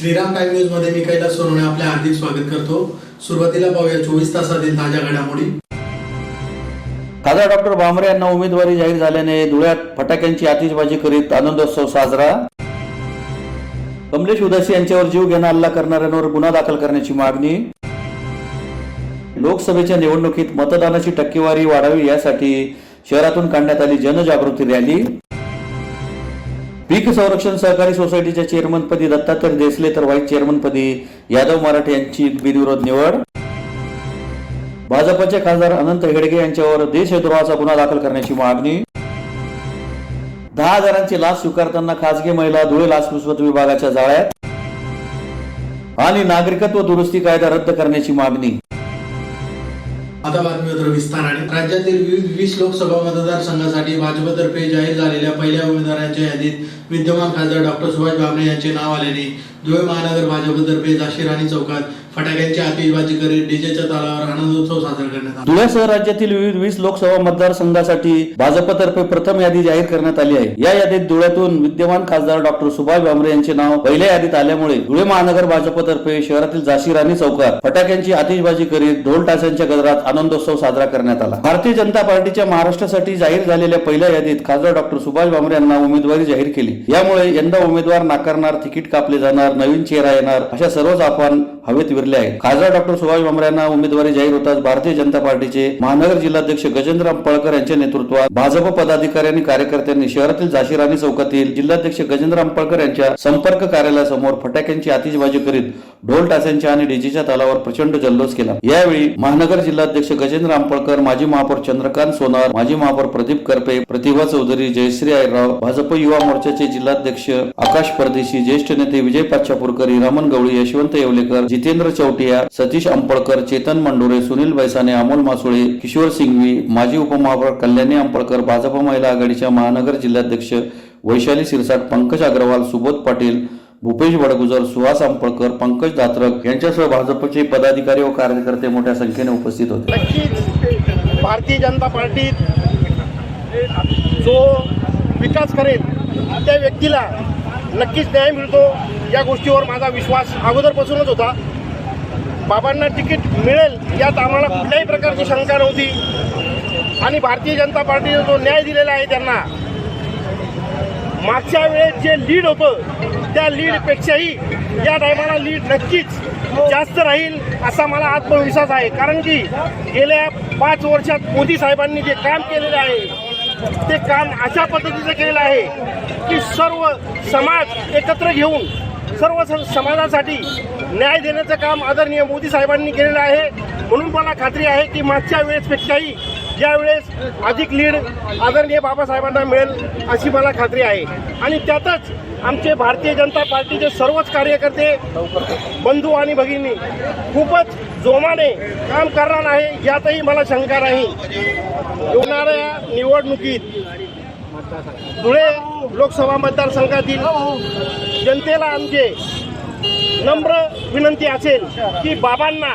Shriram time news मध्ये मी कैलास सोनवणे आपले हार्दिक स्वागत करतो। सुरुवातीला पाहूया 24 तासातील ताज्या घडामोडी। खासदार डॉक्टर भामरे यांना उमेदवारी जाहीर झाल्याने धुळ्यात फटाक्यांची आतिषबाजी करीत आनंदोत्सव साजरा। कमलेश उदासी यांच्यावर जीव घेणा हल्ला करणाऱ्यांवर गुन्हा दाखल करण्याची मागणी। लोकसभेच्या निवडणुकीत मतदानाची टक्केवारी वाढावी यासाठी शहरातून काढण्यात आली जनजागृती रॅली। पीक संरक्षण सहकारी सोसायटीच्या चेअरमनपदी दत्तात्रय देसले तर व्हाईस चेअरमनपदी यादव मराठे यांची बिनविरोध निवड। भाजपचे खासदार अनंत हेडगे यांच्यावर देशद्रोहाचा गुन्हा दाखल करण्याची मागणी। 10,000ची लाच स्वीकारताना खासगी महिला धुळे लाचलुचपत विभागाच्या जाळ्यात। आणि नागरिकत्व दुरुस्ती कायदा रद्द करण्याची मागणी। आता बातमीपत्र विस्ताराने। राज्यातील 20 लोकसभा मतदारसंघासाठी भाजपतर्फे जाहीर झालेल्या पहिल्या उमेदवारांच्या यादीत विद्यमान खासदार डॉक्टर सुभाष भामरे यांचे नाव आल्याने धुळे महानगर भाजपतर्फे झाशी राणी चौकात फटाक्यांची आतिषबाजी करीत डीजेच्या तालावर आनंदोत्सव साजरा करण्यात आला। धुळ्यासह राज्यातील विविध 20 लोकसभा मतदारसंघासाठी भाजपतर्फे प्रथम यादी जाहीर करण्यात आली आहे। या यादीत धुळ्यातून विद्यमान खासदार डॉक्टर सुभाष भामरे यांचे नाव पहिल्या यादीत आल्यामुळे धुळे महानगर भाजपतर्फे शहरातील झाशी राणी चौकात फटाक्यांची आतिषबाजी करीत ढोल ताशांच्या गजरात आनंदोत्सव साजरा करण्यात आला। भारतीय जनता पार्टीच्या महाराष्ट्रासाठी जाहीर झालेल्या पहिल्या यादीत खासदार डॉक्टर सुभाष भामरे यांना उमेदवारी जाहीर केली। यामुळे यंदा उमेदवार नाकारणार, तिकीट कापले जाणार, नवीन चेहरा येणार अशा सर्वच अफवा हवेत विरले आहेत। खासदार डॉक्टर सुभाष भामरे यांना उमेदवारी जाहीर होताच भारतीय जनता पार्टीचे महानगर जिल्हाध्यक्ष गजेंद्र अंपळकर यांच्या नेतृत्वात भाजप पदाधिकारी आणि कार्यकर्त्यांनी शहरातील झाशी राणी चौकातील जिल्हाध्यक्ष गजेंद्र अंपळकर यांच्या संपर्क कार्यालयासमोर फटाक्यांची आतिषबाजी करीत ढोल ताशांच्या आणि डीजेच्या तालावर प्रचंड जल्लोष केला। यावेळी महानगर जिल्हाध्यक्ष गजेंद्र अंपळकर, माजी महापौर चंद्रकांत सोनार, माजी महापौर प्रदीप करपे, प्रतिभा चौधरी, जयश्री आयराव, भाजप युवा मोर्चाचे जिल्हाध्यक्ष आकाश परदेशी, ज्येष्ठ नेते विजय पाचापूरकर, रामन गवळी, यशवंत येवलेकर, जितेंद्र चौटिया, सतीश अंपळकर, चेतन मंडोरे, सुनील बैसाने, अमोल मासुळे, किशोर सिंघवी, माजी उपमहापौर कल्याणी अंपळकर, भाजप महिला आघाडीच्या महानगर जिल्हाध्यक्ष वैशाली सिरसाट, पंकज अग्रवाल, सुबोध पाटील, भूपेश बडगुजर, सुहास अंपळकर, पंकज दात्रक यांच्यासह भाजपचे पदाधिकारी व कार्यकर्ते मोठ्या संख्येने उपस्थित होते। नक्कीच भारतीय जनता पार्टीत जो विकास करेल त्या व्यक्तीला नक्कीच न्याय मिळतो या गोष्टीवर माझा विश्वास अगोदरपासूनच होता। बाबांना तिकीट मिळेल यात आम्हाला कुठल्याही प्रकारची शंका नव्हती आणि भारतीय जनता पार्टीने जो न्याय दिलेला आहे त्यांना मागच्या वेळेस जे लीड होतं त्या लीडपेक्षाही या टायमाला लीड नक्कीच जास्त राहील असा मला आत्मविश्वास आहे। कारण की गेल्या 5 वर्षात मोदी साहेबांनी जे काम केलेले आहे ते काम अशा पद्धतीचं केलेलं आहे की सर्व समाज एकत्र घेऊन सर्व समाजासाठी न्याय देण्याचं काम आदरणीय मोदी साहेबांनी केलेलं आहे। म्हणून मला खात्री आहे की मागच्या वेळेसपेक्षाही यावेळेस अधिक लीड आदरणीय बाबासाहेबांना मिळेल अशी मला खात्री आहे। आणि त्यातच आमचे भारतीय जनता पार्टीचे सर्वच कार्यकर्ते, बंधू आणि भगिनी खूपच जोमाने काम करणार आहे यातही मला शंका नाही। येणाऱ्या निवडणुकीत धुळे लोकसभा मतदारसंघातील जनतेला आमचे नम्र विनंती असेल की बाबांना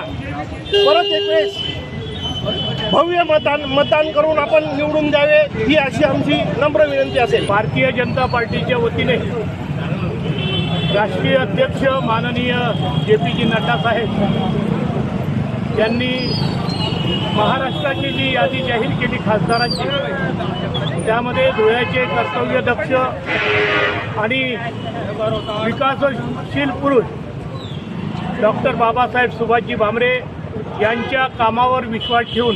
परत एक वेळेस भव्य मतदान करून आपण निवडून द्यावे ही अशी आमची नम्र विनंती असेल। भारतीय जनता पार्टीच्या वतीने राष्ट्रीय अध्यक्ष माननीय JPG नड्डा साहेब यांनी महाराष्ट्राची जी यादी जाहीर केली खासदारांची, त्यामध्ये धुळ्याचे कर्तव्यदक्ष आणि विकासशील पुरुष डॉक्टर बाबासाहेब सुभाषजी भामरे यांच्या कामावर विश्वास ठेवून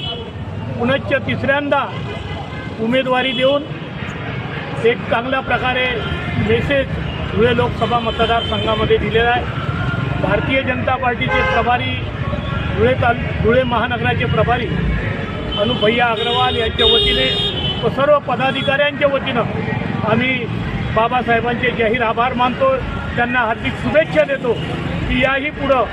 पुनश्च तिसऱ्यांदा उमेदवारी देऊन एक चांगल्या प्रकारे मेसेज धुळे लोकसभा मतदारसंघामध्ये दिलेला आहे। भारतीय जनता पार्टीचे प्रभारी धुळे महानगराचे प्रभारी अनुभैया अग्रवाल यांच्या वतीने व सर्व पदाधिकाऱ्यांच्या वतीनं आम्ही बाबासाहेबांचे जाहीर आभार मानतो, त्यांना हार्दिक शुभेच्छा देतो की याही पुढं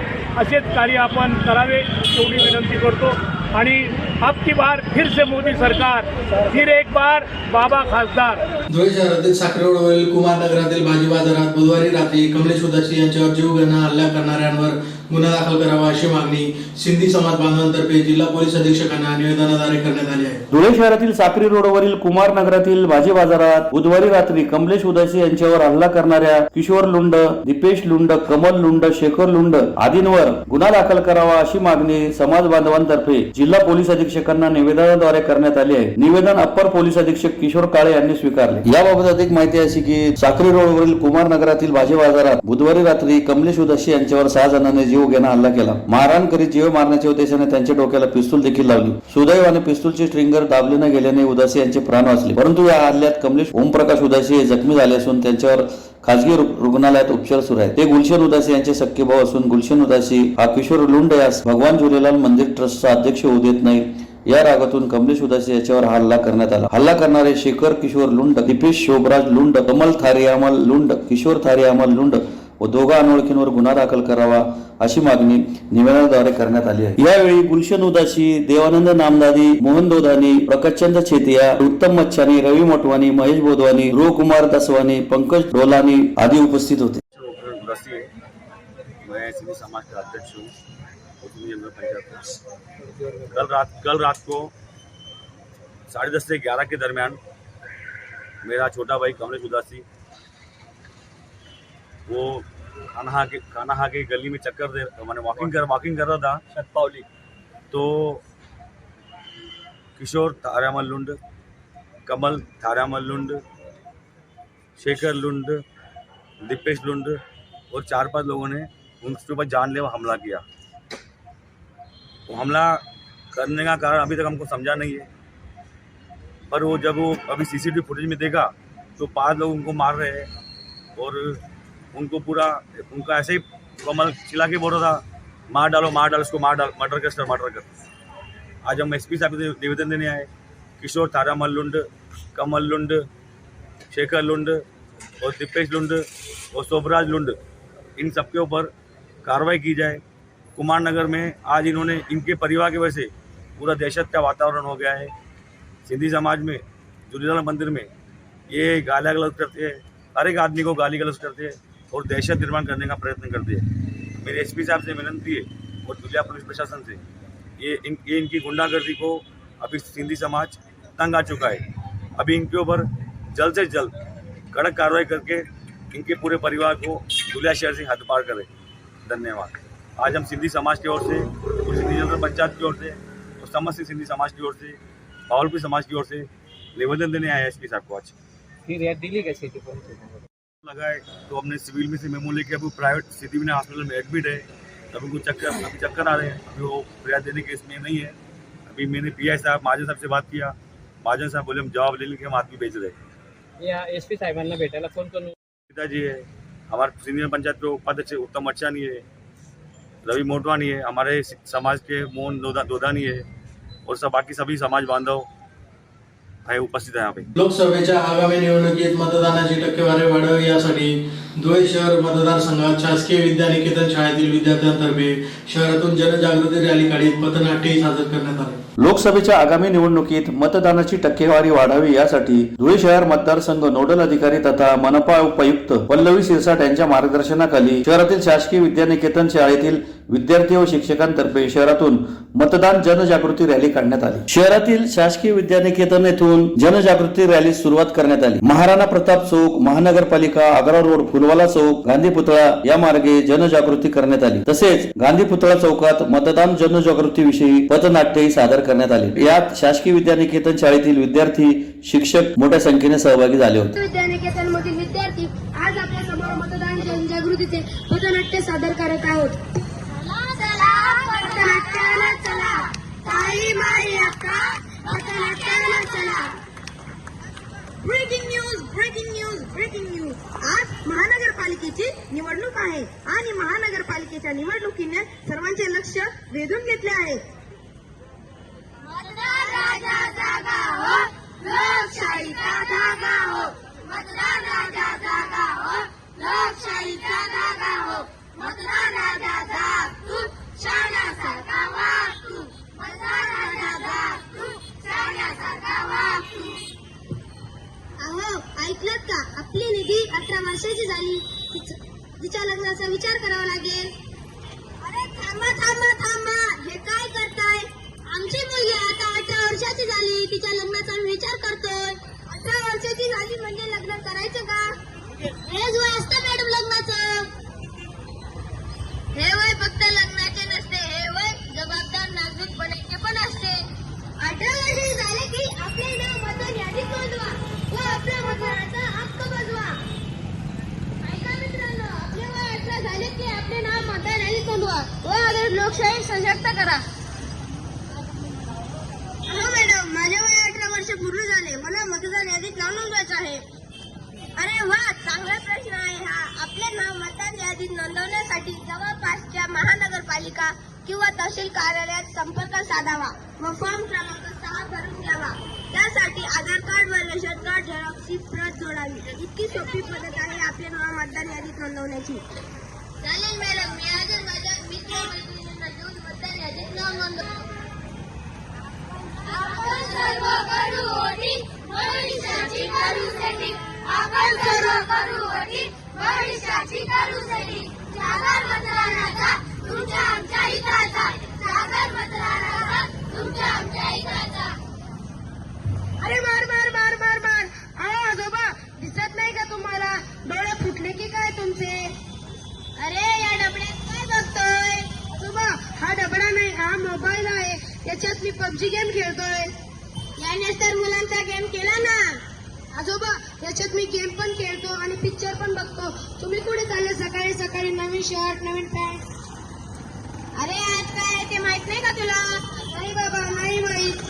असेच कार्य आपण करावे एवढी विनंती करतो। आणि अब की बार फिर से मोदी सरकार, फिर एक बार बाबा खासदार। धुळे शहरातील साखरे रोडवरील कुमार नगरातील भाजी बाजारात बुधवारी रात्री कमलेश उदासी यांच्यावर जीव घेणा हल्ला करणाऱ्यांवर गुन्हा दाखल करावा अशी मागणी सिंधी समाज बांधवांतर्फे जिल्हा पोलीस अधीक्षकांना निवेदनाद्वारे करण्यात आली आहे. धुळे शहरातील साक्री रोडवरील कुमार नगरातील भाजी बाजारात बुधवारी रात्री कमलेश उदासी यांच्यावर हल्ला करणाऱ्या किशोर लुंड, दीपेश लुंड, कमल लुंड, शेखर लुंड आदींवर गुन्हा दाखल करावा अशी मागणी समाज बांधवांतर्फे जिल्हा पोलीस अधीक्षकांना निवेदनाद्वारे करण्यात आली आहे. निवेदन अप्पर पोलीस अधीक्षक किशोर काळे यांनी स्वीकारले. याबाबत अधिक माहिती अशी की साक्री रोडवरील कुमार नगरातील भाजी बाजारात बुधवारी रात्री कमलेश उदासी यांच्यावर 6 जणांनी जीव घेणा हल्ला केला. मारहाण करीत जीव मारण्याच्या उद्देशाने त्यांच्या डोक्याला पिस्तूल देखील लावली. सुदैवाने पिस्तूलची स्ट्रिंगर दाबली न गेल्याने उदासी यांचे प्राण वाचले. परंतु या हल्ल्यात कमलेश ओमप्रकाश उदासी हे जखमी झाले असून त्यांच्यावर खासगी रुग्णालयात उपचार सुरू आहेत. ते गुलशन उदासी यांचे सख्खे भाऊ असून गुलशन उदासी हा किशोर लुंड यास भगवान झुलेलाल मंदिर ट्रस्टचा अध्यक्ष होऊ देत नाही. या रागातून कमलेश उदासी याच्यावर हल्ला करण्यात आला. हल्ला करणारे शेखर किशोर लुंड, दीपेश शोभराज लुंड, कमल थारियामल लुंड, किशोर थारियामल लुंड व दोघा अनोळखींवर गुन्हा दाखल करावा अशी मागणी निवेदनाद्वारे करण्यात आली आहे. यावेळी गुलशन उदासी, देवानंद नामदादी, मोहन दोधानी, प्रकाशचंद छेतिया, उत्तम मच्छानी, रवी मोटवानी, महेश बोधवानी, रो कुमार दसवानी, पंकज ढोलानी आदि उपस्थित होते. मैं सिंधी समाज का अध्यक्ष हूँ कल रात को 10:30 से 11 के दरमियान मेरा छोटा भाई कमलेश उदासी वो खाना खा के गली में चक्कर दे मैंने वॉकिंग कर रहा था शतपावली, तो किशोर थारामल लुंड, कमल थारामल लुंड, शेखर लुंड, दीपेश लुंड और 4-5 लोगों ने उनके ऊपर जानलेवा हमला किया. वो हमला करने का कारण अभी तक हमको समझा नहीं है, पर वो जब वो अभी CCTV फुटेज में देखा तो 5 लोग उनको मार रहे हैं और उनको पूरा उनका ऐसे ही कमल चिल्ला के बोल रहा था मार डालो उसको मर्डर कर. आज हम SP साहब को निवेदन देने आए. किशोर थारामल लुंड, कमल लुंड, शेखर लुंड और दीपेश लुंड और शोभराज लुंड, इन सबके ऊपर कार्रवाई की जाए. कुमार नगर में आज इन्होंने इनके परिवार की वजह से पूरा दहशत का वातावरण हो गया है. सिंधी समाज में झूलेलाल मंदिर में ये गाली गलौज करते हैं, हर एक आदमी को गाली गलौज करते हैं और दहशत निर्माण करने का प्रयत्न करते हैं. मेरे SP साहब से विनती है और जिला पुलिस प्रशासन से ये इनकी गुंडागर्दी को अभी सिंधी समाज तंग आ चुका है. अभी इनके ऊपर जल्द से जल्द कड़क कार्रवाई करके इनके पूरे परिवार को धुलिया शहर से हद पार करें. धन्यवाद. आज हम सिंधी समाज की ओर से, सिंधी जनता पंचायत की ओर से और समस्त सिंधी समाज की ओर से, भावलपुर समाज की ओर से निवेदन देने आए SP साहब को. आज फिर यार दिल्ली कैसे लगा है तो हमने सिविल में से मेमो लेके अभी प्राइवेट सिटी में हॉस्पिटल में एडमिट है. अभी उनको चक्कर आ रहे हैं. अभी वो फिरियाद देने के इसमें नहीं है. अभी मैंने PI साहब महाजन साहब से बात किया. महाजन साहब बोले हम जवाब ले लेके हम आदमी भेज रहे. या SP साहेबांना भेटायला कोण पिताजी है, हमारे सीनियर पंचायत के उपाध्यक्ष उत्तम मच्छानी है, रवि मोटवानी है, हमारे समाज के मोहन दोधानी है और सब बाकी सभी समाज बांधव आहे उपस्थित आहे. यहाँ पे लोकसभेच्या आगामी निवडणुकीत मतदानाची टक्केवारी वाढावी यासाठी धुळे शहर मतदारसंघात शासकीय विद्यानिकेतन शाळेतील विद्यार्थ्यांतर्फे शहरातून जनजागृती रॅली काढीत पथनाट्यही सादर करण्यात आले. लोकसभेच्या आगामी निवडणुकीत मतदानाची टक्केवारी वाढावी यासाठी धुळे शहर मतदारसंघ नोडल अधिकारी तथा मनपा उपायुक्त पल्लवी सिरसाट यांच्या मार्गदर्शनाखाली शहरातील शासकीय विद्यानिकेतन शाळेतील विद्यार्थी व शिक्षकांतर्फे शहरातून मतदान जनजागृती रॅली काढण्यात आली. शहरातील शासकीय विद्यानिकेतन येथून जनजागृती रॅली सुरुवात करण्यात आली. महाराणा प्रताप चौक, महानगरपालिका, आग्रा रोड, फुलवाला चौक, गांधी पुतळा या मार्गे जनजागृती करण्यात आली. तसेच गांधी पुतळा चौकात मतदान जनजागृती विषयी पथनाट्यही सादर करण्यात आले. यात शासकीय विद्यानिकेतन शाळेतील विद्यार्थी, शिक्षक मोठ्या संख्येने सहभागी झाले होते. विद्यानिकेतन मधील विद्यार्थी आज आपल्या समोर मतदान जनजागृतीचे पथनाट्य सादर करत आहोत. पथनाट्याला चला, ताई माई अक्का, पथनाट्याला चला. Breaking news, breaking news, breaking news. आज महानगरपालिकेची निवडणूक आहे आणि महानगरपालिकेच्या निवडणुकीने सर्वांचे लक्ष वेधून घेतले आहे. मतदार राजा जागा हो, लोकशाहीचा धागा हो. मतदार राजा जागा हो, लोकशाहीचा धागा हो. मतदार राजा जाग तू, शाण्यासारखा वाग तू. मतदार राजा जाग तू, शाण्यासारखा वाग तू. अहो, ऐकलत का? आपली निधी 18 वर्षाची झाली. तिच्या लग्नाचा विचार करावा लागेल. अरे लोकशाही सशक्त करा. हो मॅडम, माझे वय 18 वर्ष पूर्ण झाले. मला मतदार यादीत नाव नोंदवायचं आहे. अरे वा, चांगला प्रश्न आहे हा. आपले नाव मतदार यादीत नोंदवण्यासाठी जवळपासच्या महानगरपालिका किंवा तहसील कार्यालयात संपर्क साधावा व फॉर्म क्रमांक 6 भरून घ्यावा. त्यासाठी आधार कार्ड व रेशन कार्ड झेरॉक्सची प्रत जोडावी. इतकी सोपी पद्धत आहे आपले नाव मतदार यादीत नोंदवण्याची. चालेल मॅडम, मी आजच माझ्या मित्र-मैत्रिणींना घेऊन मतदार यादीत नाव नोंदवतो. आपण सर्व करू वोटिंग, भविष्याची करू सेटिंग. आपण सर्व करू वोटिंग, भविष्याची करू सेटिंग. जागर मतदानाचा तुमच्या आमच्या हिताचा. जागर मतदानाचा तुमच्या आमच्या हिताचा. अरे मार मार मार मार मार. आजोबा, दिसत नाही का तुम्हाला? डोळे फुटले की काय तुमचे? अरे या डबड्यात काय बघतोय? आजोबा, हा डबडा नाही, हा मोबाईल आहे. याच्यात मी पबजी गेम खेळतोय. यानेच तर मुलांचा गेम केला ना. आजोबा, याच्यात मी गेम पण खेळतो आणि पिक्चर पण बघतो. तुम्ही कुठे चालले सकाळी सकाळी? नवीन शर्ट, नवीन पॅन्ट. अरे आज काय आहे ते माहित नाही का तुला? नाही बाबा, नाही माहित.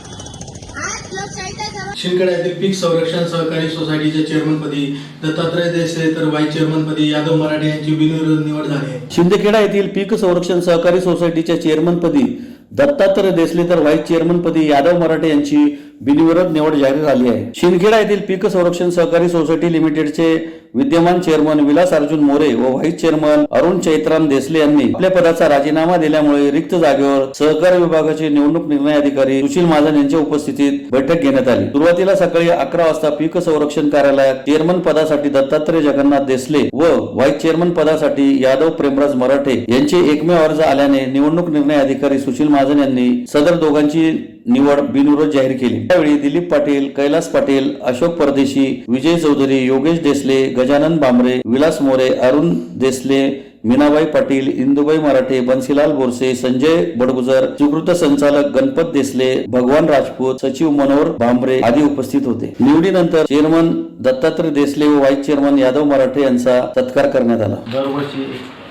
आज लोकशाहीचा जवळ. शिंदखेडा येथील पीक संरक्षण सहकारी सोसायटीच्या चेअरमनपदी दत्तात्रय देसले तर व्हाईस चेअरमनपदी यादव मराठे यांची बिनविरोध निवड झाली आहे. शिंदखेडा येथील पीक संरक्षण सहकारी सोसायटीच्या चेअरमनपदी दत्तात्रय देसले तर व्हाईस चेअरमनपदी यादव मराठे यांची बिनविरोध निवड जाहीर झाली आहे. शिंदखेडा येथील पीक संरक्षण सहकारी सोसायटी लिमिटेडचे विद्यमान चेअरमन विलास अर्जुन मोरे व व्हाईस चेअरमन अरुण चैत्राम देसले यांनी आपल्या पदाचा राजीनामा दिल्यामुळे रिक्त जागेवर सहकार विभागाचे निवडणूक निर्णय अधिकारी सुशील महाजन यांच्या उपस्थितीत बैठक घेण्यात आली. सुरुवातीला सकाळी 11 वाजता पीक संरक्षण कार्यालयात चेअरमन पदासाठी दत्तात्रय जगन्नाथ देसले व व्हाईस चेअरमन पदासाठी यादव प्रेमराज मराठे यांचे एकमेव अर्ज आल्याने निवडणूक निर्णय अधिकारी सुशील महाजन यांनी सदर दोघांची निवड बिनविरोध जाहीर केली. त्यावेळी दिलीप पाटील, कैलास पाटील, अशोक परदेशी, विजय चौधरी, योगेश देसले, गजानन बांबरे, विलास मोरे, अरुण देसले, मीनाबाई पाटील, इंदुबाई मराठे, बन्सीलाल बोरसे, संजय बडगुजर, सुकृत संचालक गणपत देसले, भगवान राजपूत, सचिव मनोहर भांबरे आदी उपस्थित होते. निवडीनंतर चेअरमन दत्तात्रय देसले व व्हाईस चेअरमन यादव मराठे यांचा सत्कार करण्यात आला. दरवर्षी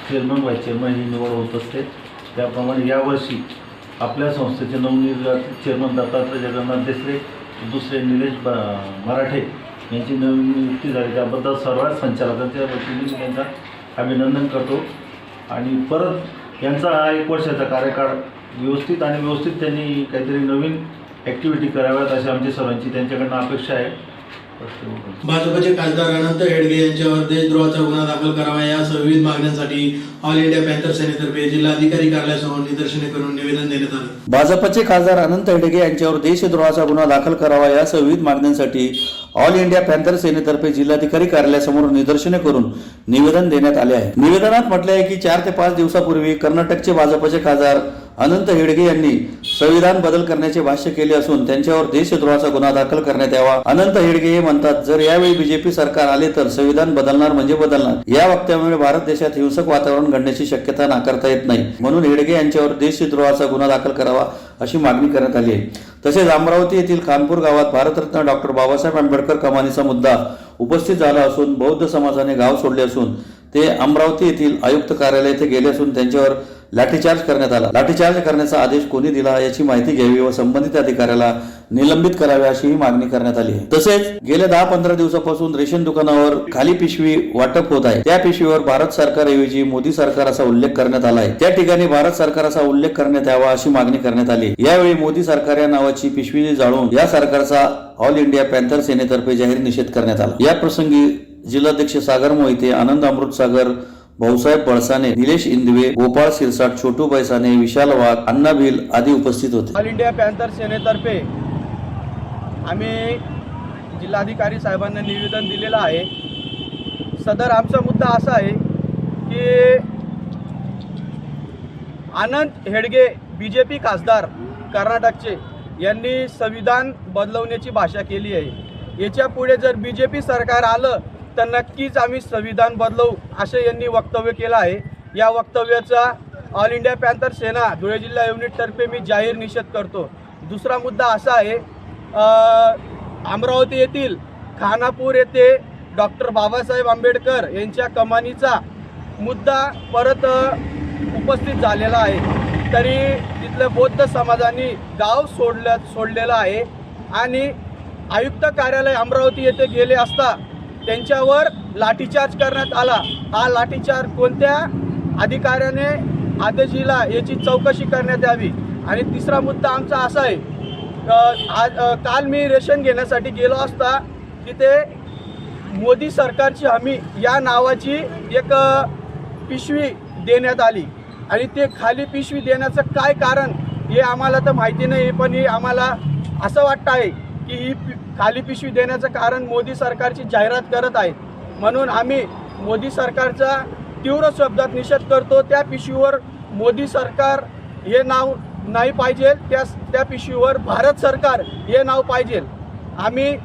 चेअरमन व्हाईस चेअरमन ही निवड होत असते. त्याप्रमाणे यावर्षी आपल्या संस्थेचे नवनिर्वाचित चेअरमन दत्तात्रय जगन्नाथ देसले, दुसरे निलेश मराठे यांची नवीन नियुक्ती झाली. त्याबद्दल सर्व संचालकांच्या वतीने मी त्यांचा अभिनंदन करतो. आणि परत यांचा हा 1 वर्षाचा कार्यकाळ व्यवस्थित त्यांनी काहीतरी नवीन ॲक्टिव्हिटी कराव्यात अशी आमची सर्वांची त्यांच्याकडनं अपेक्षा आहे. भाजपचे खासदार अनंत हेडगे यांच्यावर देशद्रोहाचा गुन्हा दाखल करावा यासह विविध मागण्यांसाठी ऑल इंडिया पॅन्थर सेनेतर्फे जिल्हाधिकारी कार्यालयासमोर निदर्शने करून निवेदन देण्यात आले. भाजपचे खासदार अनंत हेडगे यांच्यावर देशद्रोहाचा गुन्हा दाखल करावा यासह विविध मागण्यांसाठी ऑल इंडिया पॅन्थर सेनेतर्फे जिल्हाधिकारी कार्यालयासमोर निदर्शने करून निवेदन देण्यात आले आहे. निवेदनात म्हटले आहे की 4 ते 5 दिवसापूर्वी कर्नाटकचे भाजपचे खासदार अनंत हेडगे यांनी संविधान बदल करण्याचे भाष्य केले असून त्यांच्यावर देशद्रोहाचा गुन्हा दाखल करण्यात यावा. अनंत हेडगे हे म्हणतात, जर यावेळी बीजेपी सरकार आले तर संविधान बदलणार म्हणजे बदलणार. या वक्तव्यामुळे भारत देशात हिंसक वातावरण घडण्याची शक्यता नाकारता येत नाही. म्हणून हेडगे यांच्यावर देशद्रोहाचा गुन्हा दाखल करावा अशी मागणी करण्यात आली आहे. तसेच अमरावती येथील खानपूर गावात भारतरत्न डॉक्टर बाबासाहेब आंबेडकर कमानीचा मुद्दा उपस्थित झाला असून बौद्ध समाजाने गाव सोडले असून ते अमरावती येथील आयुक्त कार्यालय येथे गेले असून त्यांच्यावर लाठीचार्ज करण्यात आला. लाठीचार्ज करण्याचा आदेश कोणी दिला याची माहिती घ्यावी व संबंधित अधिकाऱ्याला निलंबित करावे अशीही मागणी करण्यात आली आहे. तसेच गेल्या 10-15 दिवसापासून रेशन दुकानावर खाली पिशवी वाटप होत आहे. त्या पिशवीवर भारत सरकारऐवजी मोदी सरकार असा उल्लेख करण्यात आला आहे. त्या ठिकाणी भारत सरकार असा उल्लेख करण्यात यावा अशी मागणी करण्यात आली. यावेळी मोदी सरकार या नावाची पिशवी जाळून या सरकारचा ऑल इंडिया पॅन्थर सेनेतर्फे जाहीर निषेध करण्यात आला. या प्रसंगी जिल्हाध्यक्ष सागर मोहिते, आनंद अमृतसागर, भाऊसाहेब पळसाने, निलेश इंदवे, गोपाळ शिरसाट, छोटू बैसाने, विशाल वाघ, अण्णा भिल आदी उपस्थित होते. ऑल इंडिया पॅन्थर सेनेतर्फे आम्ही जिल्हाधिकारी साहेबांना निवेदन दिलेलं आहे. सदर आमचा मुद्दा असा आहे की आनंद हेडगे बीजेपी खासदार कर्नाटकचे यांनी संविधान बदलवण्याची भाषा केली आहे. याच्या पुढे जर बीजेपी सरकार आलं तर नक्कीच आम्ही संविधान बदलवू असे यांनी वक्तव्य केलं आहे. या वक्तव्याचा ऑल इंडिया पॅन्थर सेना धुळे जिल्हा युनिटतर्फे मी जाहीर निषेध करतो. दुसरा मुद्दा असा आहे, अमरावती येथील खानापूर येथे डॉक्टर बाबासाहेब आंबेडकर यांच्या कमानीचा मुद्दा परत उपस्थित झालेला आहे. तरी तिथल्या बौद्ध समाजाने गाव सोडलेलं आहे आणि आयुक्त कार्यालय अमरावती येथे गेले असता त्यांच्यावर लाठीचार्ज करण्यात आला। हा लाठीचार्ज कोणत्या अधिकाऱ्याने आदेश दिला याची चौकशी करण्यात यावी। आणि तिसरा मुद्दा आमचा असा आहे, काल मी रेशन घेण्यासाठी गेलो असता तिथे मोदी सरकारची हमी या नावाची एक पिशवी देण्यात आली आणि ते खाली पिशवी देण्याचं काय कारण हे आम्हाला तर माहिती नाही, पण हे आम्हाला असं वाटतं आहे की ही खाली पिशवी देण्याचं कारण मोदी सरकारची जाहिरात करत आहेत। म्हणून आम्ही मोदी सरकारचा तीव्र शब्दात निषेध करतो। त्या पिशवीवर मोदी सरकार हे नाव नाही पाहिजे, त्या पिशवीवर भारत सरकार हे नाव पाहिजे। आम्ही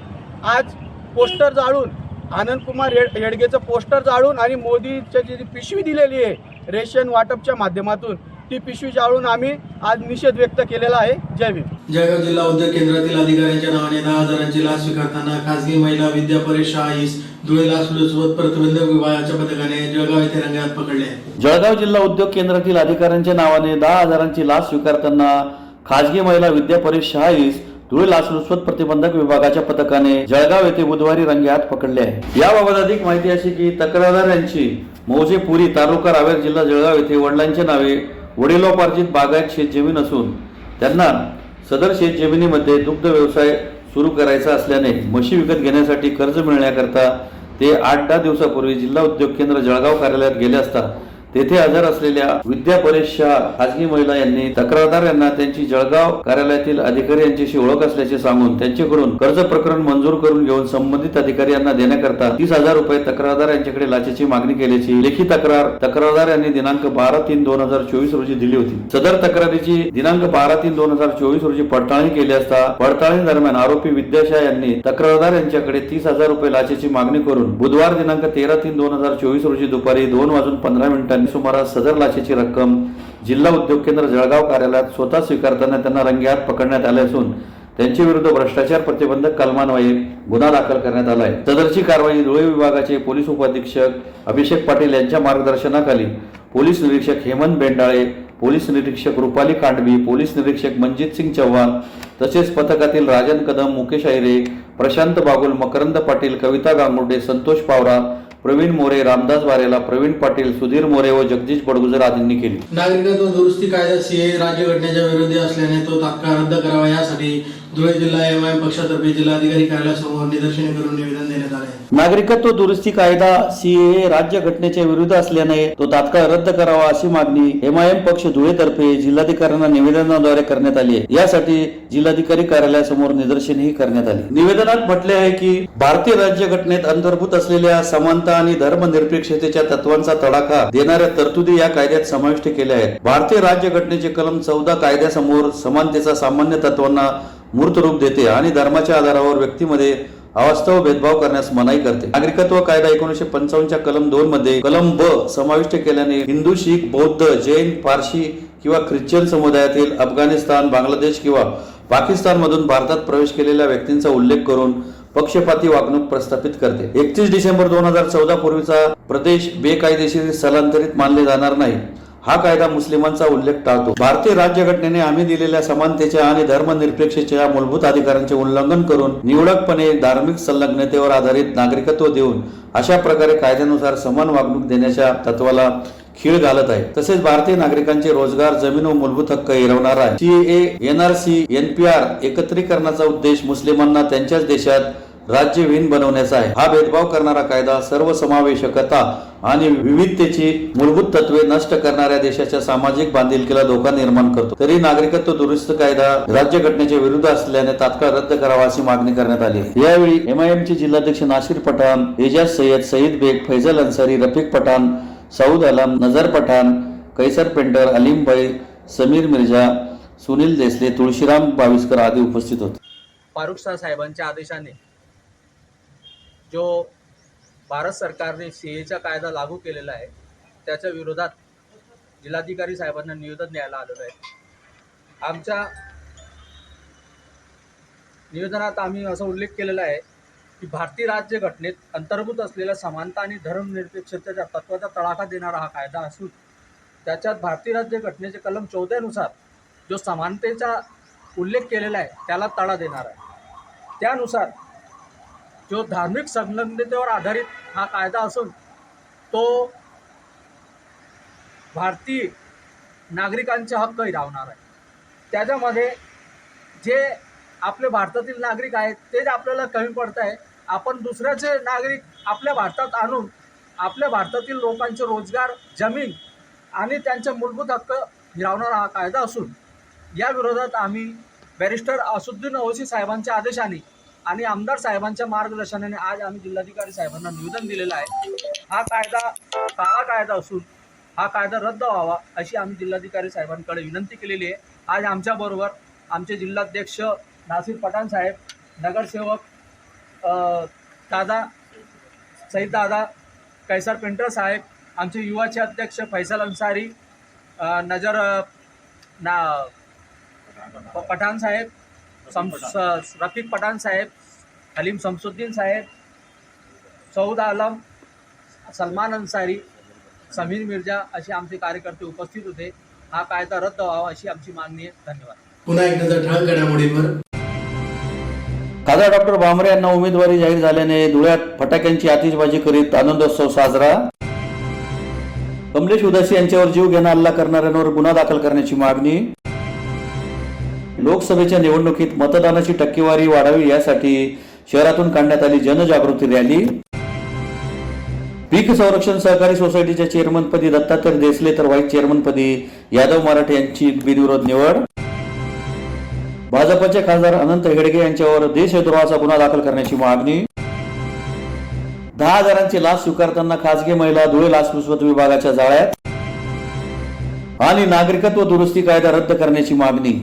आज पोस्टर जाळून, आनंद कुमार हेडगेचं पोस्टर जाळून आणि मोदीची जी पिशवी दिलेली आहे रेशन वाटपच्या माध्यमातून ती पिशवी जाळून आम्ही आज निषेध व्यक्त केलेला आहे। जय भीम। जळगाव जिल्हा उद्योग केंद्रातील अधिकाऱ्यांच्या नावाने 10,000ची लाच स्वीकारताना खासगी महिला विद्या परेश शाहीस धुळे लाचलुचपत प्रतिबंधक विभागाच्या पथकाने जळगाव येथे रंगेहात पकडले। जळगाव जिल्हा उद्योग केंद्रातील अधिकाऱ्यांच्या नावाने 10,000ची लाच स्वीकारताना खासगी महिला विद्या परेश शाहीस धुळे लाचलुचपत प्रतिबंधक विभागाच्या पथकाने जळगाव येथे बुधवारी रंगेहात पकडले आहे। याबाबत अधिक माहिती अशी की तक्रारदार यांची मौजेपुरी तालुका रावेर जिल्हा जळगाव येथे वडिलांच्या नावे वडिलोपार्जित बागायत शेत जमीन असून त्यांना सदर शेत जमिनीमध्ये दुग्ध व्यवसाय सुरू करायचा असल्याने म्हशी विकत घेण्यासाठी कर्ज मिळण्याकरता ते 8-10 दिवसापूर्वी जिल्हा उद्योग केंद्र जळगाव कार्यालयात गेले असता तेथे हजर असलेल्या विद्या परेश शाह खासगी महिला यांनी तक्रारदार यांना त्यांची जळगाव कार्यालयातील अधिकारी यांच्याशी ओळख असल्याचे सांगून त्यांच्याकडून कर्ज प्रकरण मंजूर करून घेऊन संबंधित अधिकारी यांना देण्याकरता 30,000 रुपये तक्रारदार यांच्याकडे लाचेची मागणी केल्याची लेखी तक्रार तक्रारदार यांनी दिनांक 12/3/2024 रोजी दिली होती। सदर तक्रारीची दिनांक 12/3/2024 रोजी पडताळणी केली असता पडताळणी दरम्यान आरोपी विद्या शाह यांनी तक्रारदार यांच्याकडे 30,000 रुपये लाचेची मागणी करून बुधवार दिनांक 13/3/2024 रोजी दुपारी 2:15 सुमारास सदर लाचेची रक्कम जिल्हा उद्योग केंद्र जळगाव कार्यालयात स्वतः स्वीकारताना त्यांना रंगेहात पकडण्यात आले असून त्यांच्या विरुद्ध भ्रष्टाचार प्रतिबंधक कलमान्वये गुन्हा दाखल करण्यात आला आहे। सदरची कारवाई धुळे विभागाचे पोलीस उपाधीक्षक अभिषेक पाटील यांच्या मार्गदर्शनाखाली पोलीस निरीक्षक हेमंत बेंडाळे, पोलीस निरीक्षक रुपाली कांडवी, पोलीस निरीक्षक मनजित सिंग चव्हाण तसेच पथकातील राजन कदम, मुकेश ऐरे, प्रशांत बागुल, मकरंद पाटील, कविता गांगुर्डे, संतोष पावरा, प्रवीण मोरे, रामदास वारेला, प्रवीण पाटील, सुधीर मोरे व जगदीश बडगुजर आदींनी केली। नागरिकत्व दुरुस्ती कायदा सीए राज्यघटनेच्या विरोधी असल्याने तो तात्काळ रद्द करावा यासाठी धुळे जिल्हा एमआयएम पक्षातर्फे जिल्हाधिकारी कार्यालयासमोर निदर्शने करून निवेदन देण्यात आले। नागरिकत्व दुरुस्ती कायदा सीएए राज्य घटनेच्या विरुद्ध असल्याने तो तात्काळ रद्द करावा अशी मागणी एमआयएम पक्ष धुळेतर्फे जिल्हाधिकाऱ्यांना निवेदनाद्वारे करण्यात आली आहे। यासाठी जिल्हाधिकारी कार्यालयासमोर निदर्शनेही करण्यात आली। निवेदनात म्हटले आहे की भारतीय राज्य घटनेत अंतर्भूत असलेल्या समानता आणि धर्मनिरपेक्षतेच्या तत्वांचा तडाखा देणाऱ्या तरतुदी या कायद्यात समाविष्ट केल्या आहेत। भारतीय राज्य घटनेचे कलम 14 कायद्यासमोर समानतेचा सामान्य तत्वांना मूर्त रूप देते आणि धर्माच्या आधारावर व्यक्तीमध्ये अवास्तव भेदभाव करण्यास मनाई करते। नागरिकत्व कायदा 1955च्या कलम 2 मध्ये कलम ब समाविष्ट केल्याने हिंदू, शीख, बौद्ध, जैन, पारशी किंवा ख्रिश्चन समुदायातील अफगाणिस्तान, बांगलादेश किंवा पाकिस्तान मधून भारतात प्रवेश केलेल्या व्यक्तींचा उल्लेख करून पक्षपाती वागणूक प्रस्थापित करते। 31 डिसेंबर 2014 पूर्वीचा प्रदेश बेकायदेशीर स्थलांतरित मानले जाणार नाही हा कायदा मुस्लिमांचा उल्लेख टाळतो। भारतीय राज्यघटनेने आम्ही दिलेल्या समानतेच्या आणि धर्मनिरपेक्षतेच्या मूलभूत अधिकारांचे उल्लंघन करून निवडकपणे धार्मिक संलग्नतेवर आधारित नागरिकत्व देऊन अशा प्रकारे कायद्यानुसार समान वागणूक देण्याच्या तत्वाला खीळ घालत आहे। तसेच भारतीय नागरिकांचे रोजगार, जमीन व मूलभूत हक्क हिरावणार आहे। सीएए, एनआरसी, एनपीआर एकत्रीकरणाचा उद्देश मुस्लिमांना त्यांच्याच देशात राज्यविहीन बनवण्याचा आहे। हा भेदभाव करणारा कायदा सर्वसमावेशकता आणि विविधतेची मूलभूत तत्वे नष्ट करणाऱ्या देशाच्या सामाजिक बांधिलकीला धोका निर्माण करतो। तरी नागरिकत्व दुरुस्ती कायदा राज्यघटनेच्या विरुद्ध असल्याने तात्काळ रद्द करावा अशी मागणी करण्यात आली आहे। यावेळी एमआयएमचे जिल्हाध्यक्ष नासिर पठाण, एजाज सय्यद, सईद बेग, फैजल अन्सारी, रफिक पठाण, सऊद आलम, नजर पठाण, कैसर पेंटर, अलीम भाई, समीर मिर्झा, सुनील देसले, तुळशीराम बाविस्कर आदी उपस्थित होते। फारुख शाह साहेबांच्या आदेशाने जो भारत सरकारने सीएचा कायदा लागू केलेला आहे त्याच्या विरोधात जिल्हाधिकारी साहेबांना निवेदन द्यायला आलेलं आहे। आमच्या निवेदनात आम्ही असा उल्लेख केलेला आहे की भारतीय राज्यघटनेत अंतर्भूत असलेल्या समानता आणि धर्मनिरपेक्षतेच्या तत्वाचा तडाखा देणारा हा कायदा असून त्याच्यात भारतीय राज्य घटनेचे कलम 14 नुसार जो समानतेचा उल्लेख केलेला आहे त्याला तडा देणार आहे. त्यानुसार जो धार्मिक संलग्नतेवर आधारित हा कायदा असून तो भारतीय नागरिकांचे हक्क हिरावणार आहे. त्याच्यामध्ये जे आपले भारतातील नागरिक आहेत तेच आपल्याला कमी पडत आहे. आपण दुसऱ्याचे नागरिक आपल्या भारतात आणून आपल्या भारतातील लोकांचे रोजगार, जमीन आणि त्यांचे मूलभूत हक्क हिरावणारा हा कायदा असून या विरोधात आम्ही बॅरिस्टर असुद्दीन ओवैसी साहेबांच्या आदेशाने आणि आमदार साहेबांच्या मार्गदर्शनाने आज आम्ही जिल्हाधिकारी साहेबांना निवेदन दिलेलं आहे. हा कायदा काळा कायदा असून हा कायदा रद्द व्हावा अशी आम्ही जिल्हाधिकारी साहेबांकडे विनंती केलेली आहे. आज आमच्याबरोबर आमचे जिल्हाध्यक्ष नासिर पठाण साहेब, नगरसेवक दादा सईद दादा, कैसर पेंटर साहेब, आमचे युवाचे अध्यक्ष फैसल अन्सारी, नजर पठाण साहेब, रफीक पठाण साहेब, हलीम शमसुद्दीन साहेब, सौद आलम, सलमान अन्सारी, समीर मिर्जा असे आमचे कार्यकर्ते उपस्थित होते. हा कायदा रद्द व्हावा अशी आमची मागणी आहे. धन्यवाद. पुन्हा एक नजर ठळक घडामोडींवर. खासदार डॉक्टर भामरे यांना उमेदवारी जाहीर झाल्याने धुळ्यात फटाक्यांची आतिषबाजी करीत आनंदोत्सव साजरा. कमलेश उदासी यांच्यावर जीव घेणा हल्ला करणाऱ्यांवर गुन्हा दाखल करण्याची मागणी. लोकसभेच्या निवडणुकीत मतदानाची टक्केवारी वाढावी यासाठी शहरातून काढण्यात आली जनजागृती रॅली. पीक संरक्षण सहकारी सोसायटीच्या चेअरमनपदी दत्तात्रय देसले तर व्हाईस चेअरमनपदी यादव मराठे यांची बिनविरोध निवड. भाजपचे खासदार अनंत हेडगे यांच्यावर देशद्रोहाचा गुन्हा दाखल करण्याची मागणी. 10,000ची लाच स्वीकारताना खासगी महिला धुळे लाचलुचपत विभागाच्या जाळ्यात. आणि नागरिकत्व दुरुस्ती कायदा रद्द करण्याची मागणी.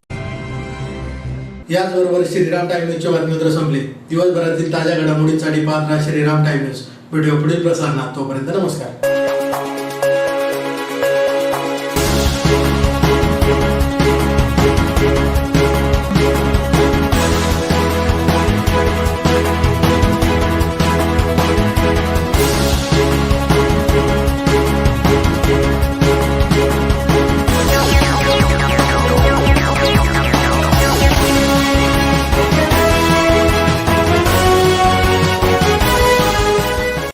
याचबरोबर श्रीराम टाइम्सच्या बातमीपत्र संपले. दिवसभरातील ताज्या घडामोडींसाठी पाहत राहा श्रीराम टाइम्स. व्हिडिओ पुढील प्रसारणात. तोपर्यंत नमस्कार.